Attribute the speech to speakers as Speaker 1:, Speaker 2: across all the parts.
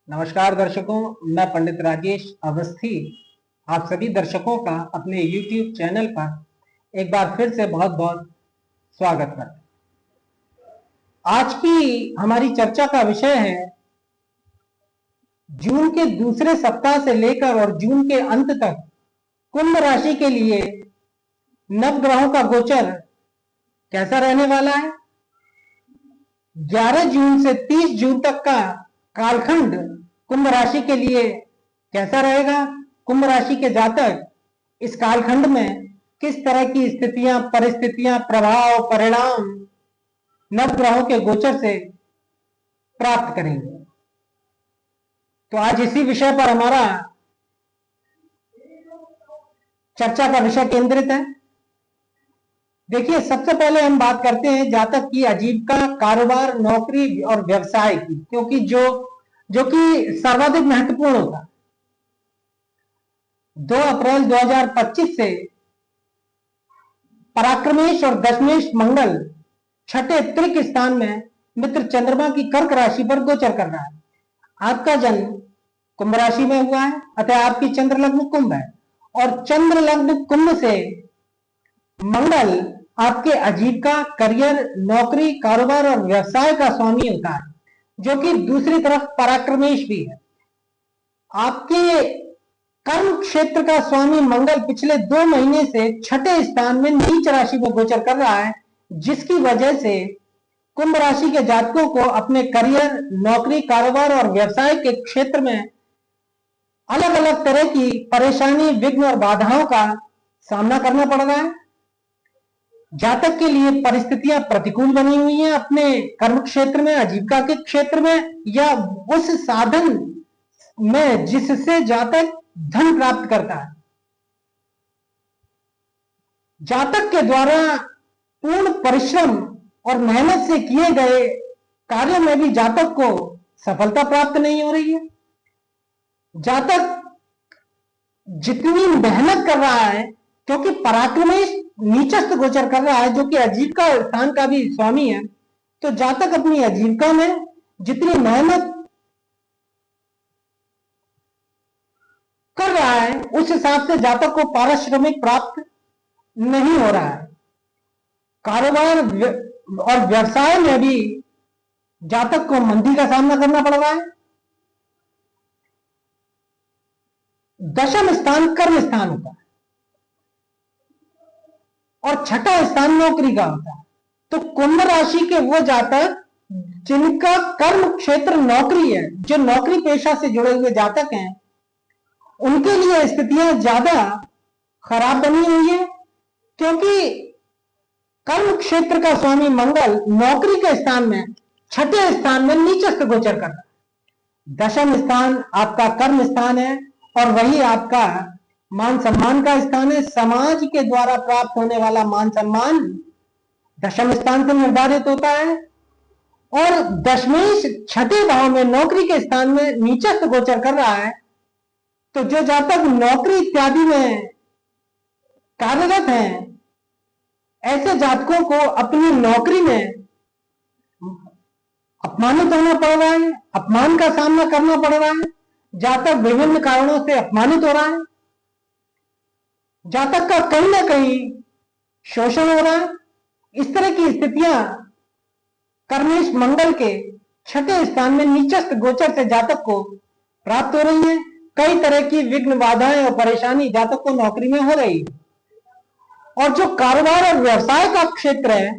Speaker 1: नमस्कार दर्शकों, मैं पंडित राजेश अवस्थी आप सभी दर्शकों का अपने YouTube चैनल पर एक बार फिर से बहुत बहुत स्वागत करता हूं। आज की हमारी चर्चा का विषय है जून के दूसरे सप्ताह से लेकर और जून के अंत तक कुंभ राशि के लिए नवग्रहों का गोचर कैसा रहने वाला है। 11 जून से 30 जून तक का कालखंड कुंभ राशि के लिए कैसा रहेगा। कुंभ राशि के जातक इस कालखंड में किस तरह की स्थितियां, परिस्थितियां, प्रभाव, परिणाम नवग्रहों के गोचर से प्राप्त करेंगे। तो आज इसी विषय पर हमारा चर्चा का विषय केंद्रित है। देखिए, सबसे पहले हम बात करते हैं जातक की आजीविका, कारोबार, नौकरी और व्यवसाय की, क्योंकि जो कि सर्वाधिक महत्वपूर्ण होता है। 2 अप्रैल 2025 से पराक्रमेश और दशमेश मंगल छठे त्रिक स्थान में मित्र चंद्रमा की कर्क राशि पर गोचर कर रहा है। आपका जन्म कुंभ राशि में हुआ है, अतः आपकी चंद्र लग्न कुंभ है और चंद्र लग्न कुंभ से मंगल आपके आजीविका, करियर, नौकरी, कारोबार और व्यवसाय का स्वामी होता है, जो कि दूसरी तरफ पराक्रमेश भी है। आपके कर्म क्षेत्र का स्वामी मंगल पिछले 2 महीने से छठे स्थान में नीच राशि में गोचर कर रहा है, जिसकी वजह से कुंभ राशि के जातकों को अपने करियर, नौकरी, कारोबार और व्यवसाय के क्षेत्र में अलग अलग तरह की परेशानी, विघ्न और बाधाओं का सामना करना पड़ रहा है। जातक के लिए परिस्थितियां प्रतिकूल बनी हुई हैं अपने कर्म क्षेत्र में, आजीविका के क्षेत्र में या उस साधन में जिससे जातक धन प्राप्त करता है। जातक के द्वारा पूर्ण परिश्रम और मेहनत से किए गए कार्यों में भी जातक को सफलता प्राप्त नहीं हो रही है। जातक जितनी मेहनत कर रहा है, क्योंकि पराक्रमेश नीचस्थ गोचर कर रहा है जो कि आजीविका स्थान का भी स्वामी है, तो जातक अपनी आजीविका में जितनी मेहनत कर रहा है उस हिसाब से जातक को पारिश्रमिक प्राप्त नहीं हो रहा है। कारोबार और व्यवसाय में भी जातक को मंदी का सामना करना पड़ रहा है। दशम स्थान कर्म स्थान होता है और छठा स्थान नौकरी का होता है। तो कुंभ राशि के वो जातक जिनका कर्म क्षेत्र नौकरी है, जो नौकरी पेशा से जुड़े हुए जातक हैं, उनके लिए स्थितियां ज्यादा खराब बनी हुई है, क्योंकि कर्म क्षेत्र का स्वामी मंगल नौकरी के स्थान में छठे स्थान में नीचस्थ गोचर कर रहा है। दशम स्थान आपका कर्म स्थान है और वही आपका मान सम्मान का स्थान है। समाज के द्वारा प्राप्त होने वाला मान सम्मान दशम स्थान से निर्धारित होता है और दशमेश छठे भाव में नौकरी के स्थान में नीचस्थ गोचर कर रहा है। तो जो जातक नौकरी इत्यादि में कार्यरत हैं, ऐसे जातकों को अपनी नौकरी में अपमानित होना पड़ रहा है, अपमान का सामना करना पड़ रहा है। जातक विभिन्न कारणों से अपमानित हो रहा है, जातक का कहीं ना कहीं शोषण हो रहा है। इस तरह की स्थितियां कर्मेश मंगल के छठे स्थान में नीचस्थ गोचर से जातक को प्राप्त हो रही है। कई तरह की विघ्न, बाधाएं और परेशानी जातक को नौकरी में हो रही है और जो कारोबार और व्यवसाय का क्षेत्र है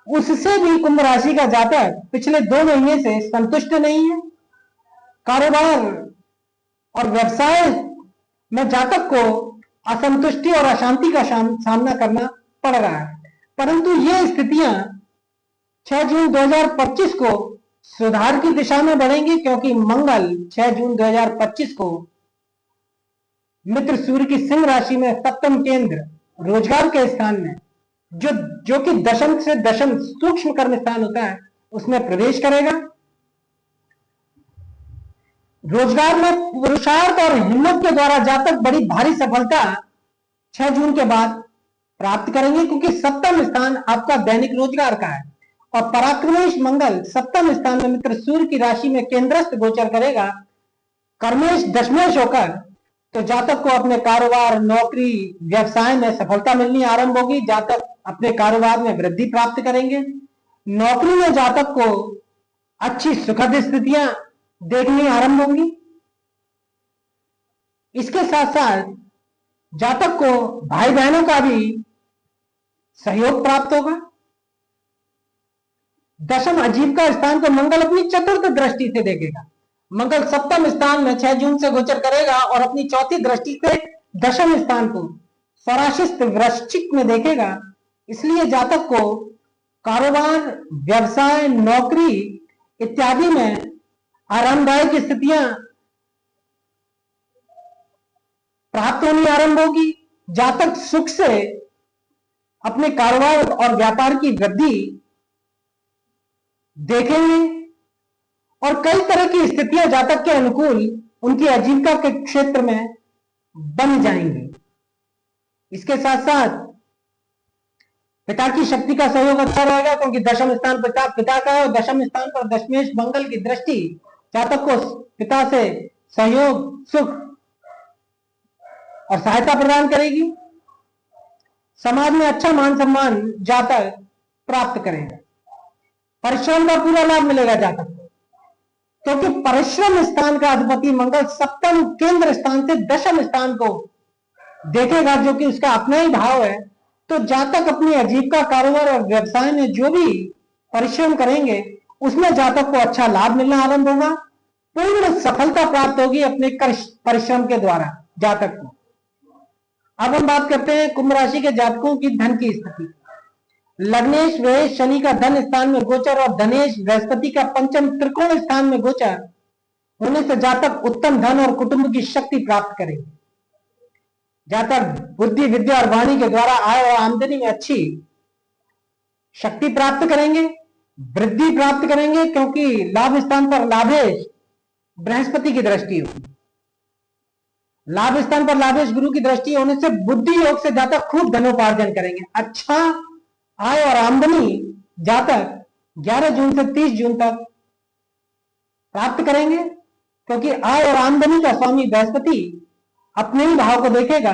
Speaker 1: उससे भी कुंभ राशि का जातक पिछले 2 महीने से संतुष्ट नहीं है। कारोबार और व्यवसाय में जातक को असंतुष्टि और अशांति का सामना करना पड़ रहा है, परंतु ये स्थितियां 6 जून 2025 को सुधार की दिशा में बढ़ेंगी, क्योंकि मंगल 6 जून 2025 को मित्र सूर्य की सिंह राशि में सप्तम केंद्र रोजगार के स्थान में जो कि दशम से दशम सूक्ष्म कर्म स्थान होता है उसमें प्रवेश करेगा। रोजगार में पुरुषार्थ और हिम्मत के द्वारा जातक बड़ी भारी सफलता 6 जून के बाद प्राप्त करेंगे, क्योंकि सप्तम स्थान आपका दैनिक रोजगार का है और पराक्रमेश मंगल सप्तम स्थान में मित्र सूर्य की राशि में केंद्रस्थ गोचर करेगा, कर्मेश दशमेश होकर तो जातक को अपने कारोबार, नौकरी, व्यवसाय में सफलता मिलनी आरंभ होगी। जातक अपने कारोबार में वृद्धि प्राप्त करेंगे। नौकरी में जातक को अच्छी सुखद स्थितियां देखनी आरंभ होंगी। इसके साथ साथ जातक को भाई बहनों का भी सहयोग प्राप्त होगा। दशम आजीविका स्थान को मंगल अपनी चतुर्थ दृष्टि से देखेगा। मंगल सप्तम स्थान में 6 जून से गोचर करेगा और अपनी चौथी दृष्टि से दशम स्थान को स्वराशिस्त वृश्चिक में देखेगा। इसलिए जातक को कारोबार, व्यवसाय, नौकरी इत्यादि में आरामदायक स्थितियां प्राप्त होनी आरंभ होगी। जातक सुख से अपने कारोबार और व्यापार की वृद्धि देखेंगे और कई तरह की स्थितियां जातक के अनुकूल उनकी आजीविका के क्षेत्र में बन जाएंगी। इसके साथ साथ पिता की शक्ति का सहयोग अच्छा रहेगा, क्योंकि दशम स्थान पिता का है और दशम स्थान पर दशमेश मंगल की दृष्टि जातक को पिता से सहयोग, सुख और सहायता प्रदान करेगी। समाज में अच्छा मान सम्मान जातक प्राप्त करेगा। परिश्रम का पूरा लाभ मिलेगा जातक को, क्योंकि परिश्रम स्थान का अधिपति मंगल सप्तम केंद्र स्थान से दशम स्थान को देखेगा, जो कि उसका अपना ही भाव है। तो जातक अपनी आजीविका, कारोबार और व्यवसाय में जो भी परिश्रम करेंगे उसमें जातक को अच्छा लाभ मिलना आरंभ होगा। पूर्ण सफलता प्राप्त होगी अपने परिश्रम के द्वारा जातक को। अब हम बात करते हैं कुंभ राशि के जातकों की धन की स्थिति। लग्नेश व शनि का धन स्थान में गोचर और धनेश बृहस्पति का पंचम त्रिकोण स्थान में गोचर होने से जातक उत्तम धन और कुटुंब की शक्ति प्राप्त करेंगे। जातक बुद्धि, विद्या और वाणी के द्वारा आय और आमदनी में अच्छी शक्ति प्राप्त करेंगे, वृद्धि प्राप्त करेंगे, क्योंकि लाभ स्थान पर लाभेश बृहस्पति की दृष्टि होगी। लाभ स्थान पर लाभेश गुरु की दृष्टि होने से बुद्धि योग से जातक खूब धनोपार्जन करेंगे। अच्छा आय और आमदनी जातक 11 जून से 30 जून तक प्राप्त करेंगे, क्योंकि आय और आमदनी का स्वामी बृहस्पति अपने ही भाव को देखेगा।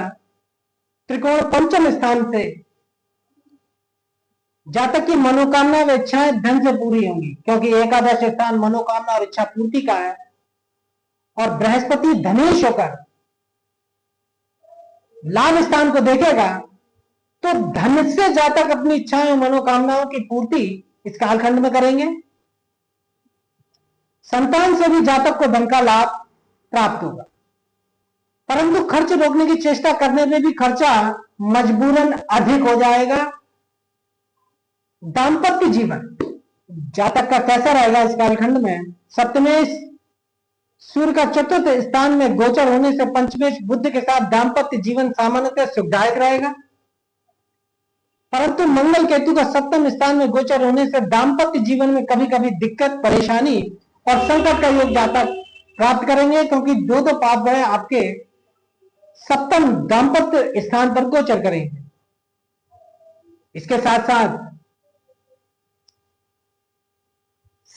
Speaker 1: त्रिकोण पंचम स्थान से जातक की मनोकामना व इच्छाएं धन से पूरी होंगी, क्योंकि एकादश स्थान मनोकामना और इच्छा पूर्ति का है और बृहस्पति धनेश होकर लाभ स्थान को देखेगा। तो धन से जातक अपनी इच्छाएं और मनोकामनाओं की पूर्ति इस कालखंड में करेंगे। संतान से भी जातक को धन का लाभ प्राप्त होगा, परंतु खर्च रोकने की चेष्टा करने में भी खर्चा मजबूरन अधिक हो जाएगा। दांपत्य जीवन जातक का कैसा रहेगा इस कालखंड में? सप्तमेश सूर्य का चतुर्थ स्थान में गोचर होने से पंचमेश बुध के साथ दांपत्य जीवन सामान्यतः सुखदायक रहेगा, परंतु मंगल केतु का सप्तम स्थान में गोचर होने से दांपत्य जीवन में कभी कभी दिक्कत, परेशानी और संकट का योग जातक प्राप्त करेंगे, क्योंकि दो पाप ग्रह आपके सप्तम दांपत्य स्थान पर गोचर करेंगे। इसके साथ साथ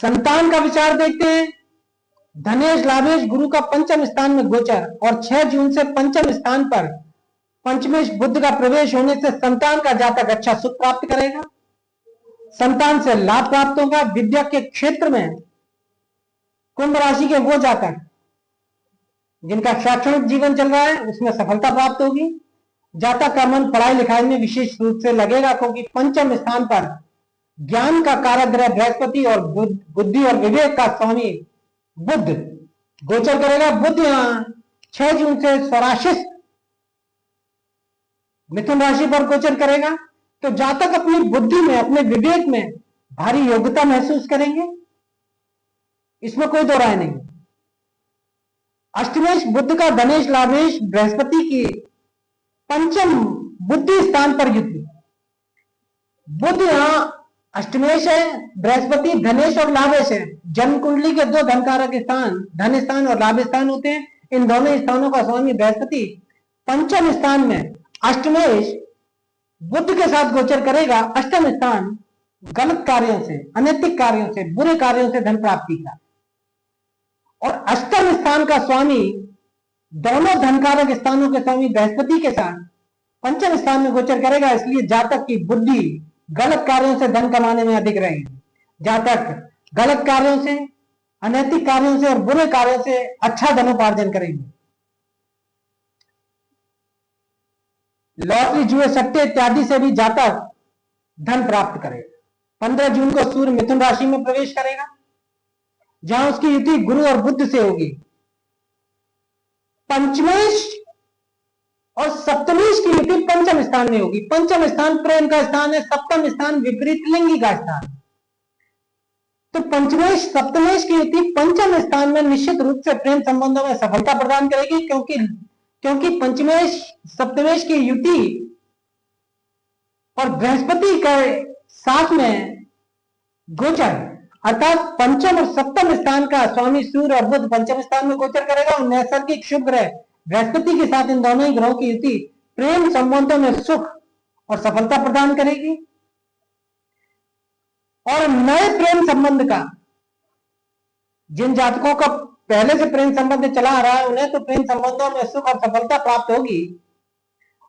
Speaker 1: संतान का विचार देखते हैं। धनेश लाभेश गुरु का पंचम स्थान में गोचर और 6 जून से पंचम स्थान पर पंचमेश बुध का प्रवेश होने से संतान का जातक अच्छा सुख प्राप्त करेगा। संतान से लाभ प्राप्त होगा। विद्या के क्षेत्र में कुंभ राशि के वो जातक जिनका शैक्षणिक जीवन चल रहा है उसमें सफलता प्राप्त होगी। जातक का मन पढ़ाई लिखाई में विशेष रूप से लगेगा, क्योंकि पंचम स्थान पर ज्ञान का कारक ग्रह बृहस्पति और बुद्धि और विवेक का स्वामी बुध गोचर करेगा। बुध यहां 6 जून से स्वराशित मिथुन राशि पर गोचर करेगा, तो जातक अपनी बुद्धि में, अपने विवेक में भारी योग्यता महसूस करेंगे, इसमें कोई दो राय नहीं। अष्टमेश बुध का धनेश लाभेश बृहस्पति की पंचम बुद्धि स्थान पर युति। बुध यहां अष्टमेश है, बृहस्पति धनेश और लाभेश है। जन्म कुंडली के दो धनकारक स्थान धन स्थान और लाभ स्थान होते हैं। इन दोनों स्थानों का स्वामी बृहस्पति पंचम स्थान में अष्टमेश बुध के साथ गोचर करेगा। अष्टम स्थान गलत कार्यों से, अनैतिक कार्यों से, बुरे कार्यों से धन प्राप्ति का, और अष्टम स्थान स्थान का स्वामी दोनों धनकारक स्थानों के स्वामी बृहस्पति के साथ पंचम स्थान में गोचर करेगा, इसलिए जातक की बुद्धि गलत कार्यों से धन कमाने में अधिक रहेगी। जातक गलत कार्यों से, अनैतिक कार्यों से और बुरे कार्यों से अच्छा धनोपार्जन करेंगे। लॉटरी, जुए, सट्टे इत्यादि से भी जातक धन प्राप्त करेगा। 15 जून को सूर्य मिथुन राशि में प्रवेश करेगा, जहां उसकी युति गुरु और बुध से होगी। पंचमेश और सप्तमेश की युति पंचम स्थान में होगी। पंचम स्थान प्रेम का स्थान है, सप्तम स्थान विपरीत लिंगी का स्थान। तो पंचमेश सप्तमेश की युति पंचम स्थान में निश्चित रूप से प्रेम संबंधों में सफलता प्रदान करेगी, क्योंकि पंचमेश सप्तमेश की युति और बृहस्पति के साथ में गोचर, अर्थात पंचम और सप्तम स्थान का स्वामी सूर्य और बुध पंचम स्थान में गोचर करेगा और नैसर्गिक शुभ ग्रह बृहस्पति के साथ इन दोनों ही ग्रहों की युति प्रेम संबंधों में सुख और सफलता प्रदान करेगी। और नए प्रेम संबंध का, जिन जातकों का पहले से प्रेम संबंध चला आ रहा है, उन्हें तो प्रेम संबंधों में सुख और सफलता प्राप्त होगी,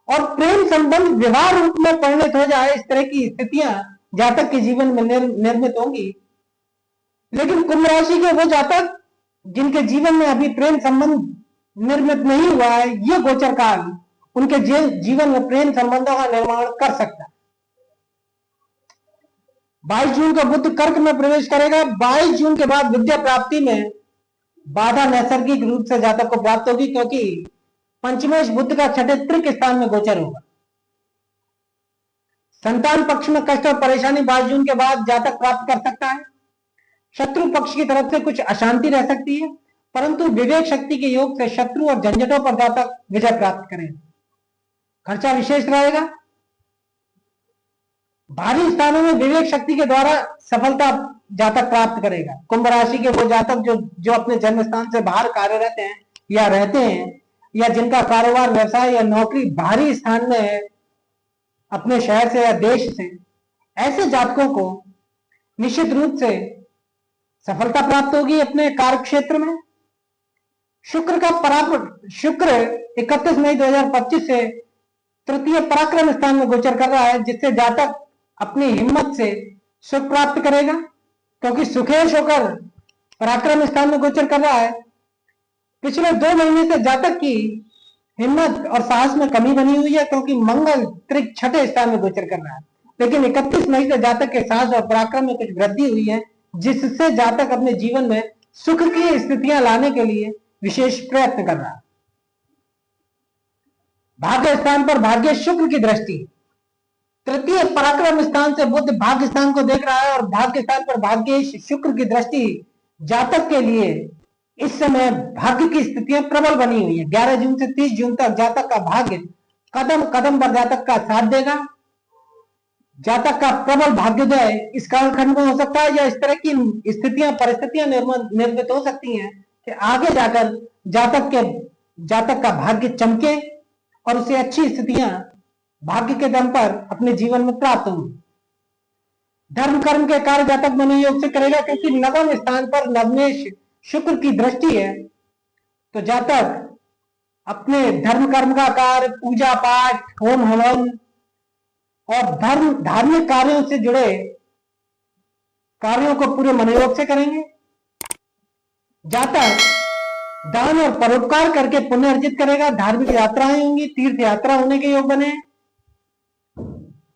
Speaker 1: और प्रेम संबंध विवाह रूप में परिणत हो जाए, इस तरह की स्थितियां जातक के जीवन में निर्मित होंगी। लेकिन कुंभ राशि के वो जातक जिनके जीवन में अभी प्रेम संबंध निर्मित नहीं हुआ है, ये गोचर काल उनके जीवन में प्रेम संबंधों का निर्माण कर सकता है। 22 जून को बुध कर्क में प्रवेश करेगा। 22 जून के बाद विद्या प्राप्ति में बाधा नैसर्गिक रूप से जातक को प्राप्त होगी, क्योंकि पंचमेश बुध का छठे त्रिक स्थान में गोचर होगा। संतान पक्ष में कष्ट और परेशानी 22 जून के बाद जातक प्राप्त कर सकता है। शत्रु पक्ष की तरफ से कुछ अशांति रह सकती है, परंतु विवेक शक्ति के योग से शत्रु और झंझटों पर जातक विजय प्राप्त करेगा। खर्चा विशेष रहेगा। भारी स्थानों में विवेक शक्ति के द्वारा सफलता जातक प्राप्त करेगा। कुंभ राशि के वो जातक जो अपने जन्म स्थान से बाहर कार्यरत हैं या रहते हैं, या जिनका कारोबार, व्यवसाय या नौकरी बाहरी स्थान में है, अपने शहर से या देश से, ऐसे जातकों को निश्चित रूप से सफलता प्राप्त होगी अपने कार्य क्षेत्र में। शुक्र 31 मई 2025 से तृतीय पराक्रम स्थान में गोचर कर रहा है, जिससे जातक अपनी हिम्मत से सुख प्राप्त करेगा, क्योंकि सुखेश होकर पराक्रम स्थान में गोचर कर रहा है। पिछले 2 महीने से जातक की हिम्मत और साहस में कमी बनी हुई है, क्योंकि मंगल त्रिक छठे स्थान में गोचर कर रहा है। लेकिन 31 मई से जातक के साहस और पराक्रम में कुछ वृद्धि हुई है, जिससे जातक अपने जीवन में सुख की स्थितियां लाने के लिए विशेष प्रयत्न कर रहा है। भाग्य स्थान पर भाग्य शुक्र की दृष्टि, तृतीय पराक्रम स्थान से बुध भाग्य स्थान को देख रहा है, और भाग्य स्थान पर भाग्य शुक्र की दृष्टि जातक के लिए इस समय भाग्य की स्थितियां प्रबल बनी हुई है। 11 जून से 30 जून तक जातक का भाग्य कदम कदम पर जातक का साथ देगा। जातक का प्रबल भाग्योदय इस कालखंड में हो सकता है, या इस तरह की स्थितियां, परिस्थितियां निर्मित हो सकती हैं कि आगे जाकर जातक का भाग्य चमके और उसे अच्छी स्थितियां भाग्य के दम पर अपने जीवन में प्राप्त होंगी। धर्म कर्म के कार्य जातक मनोयोग से करेगा, क्योंकि नवम स्थान पर नवमेश शुक्र की दृष्टि है। तो जातक अपने धर्म कर्म का कार्य, पूजा पाठ, होम हवन और धार्मिक कार्यों से जुड़े कार्यों को पूरे मनोयोग से करेंगे। जातक दान और परोपकार करके पुण्य अर्जित करेगा। धार्मिक यात्राएं होंगी, तीर्थ यात्रा होने के योग बने,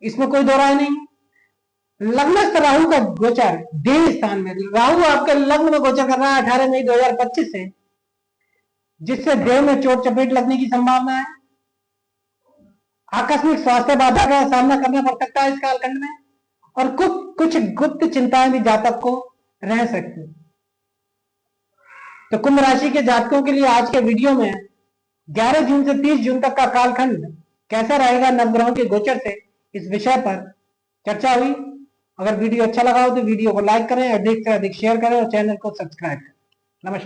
Speaker 1: इसमें कोई दो राय नहीं। लग्नस्थ राहु का गोचर देह स्थान में, राहु आपके लग्न में गोचर कर रहा है 18 मई 2025 से, जिससे देह में चोट चपेट लगने की संभावना है। आकस्मिक स्वास्थ्य बाधा का सामना करना पड़ सकता है इस कालखंड में, और कुछ गुप्त चिंताएं भी जातक को रह सकती है। तो कुंभ राशि के जातकों के लिए आज के वीडियो में 11 जून से 30 जून तक का कालखंड कैसा रहेगा नवग्रहों के गोचर से, इस विषय पर चर्चा हुई। अगर वीडियो अच्छा लगा हो तो वीडियो को लाइक करें, अधिक से अधिक शेयर करें और चैनल को सब्सक्राइब करें। नमस्कार।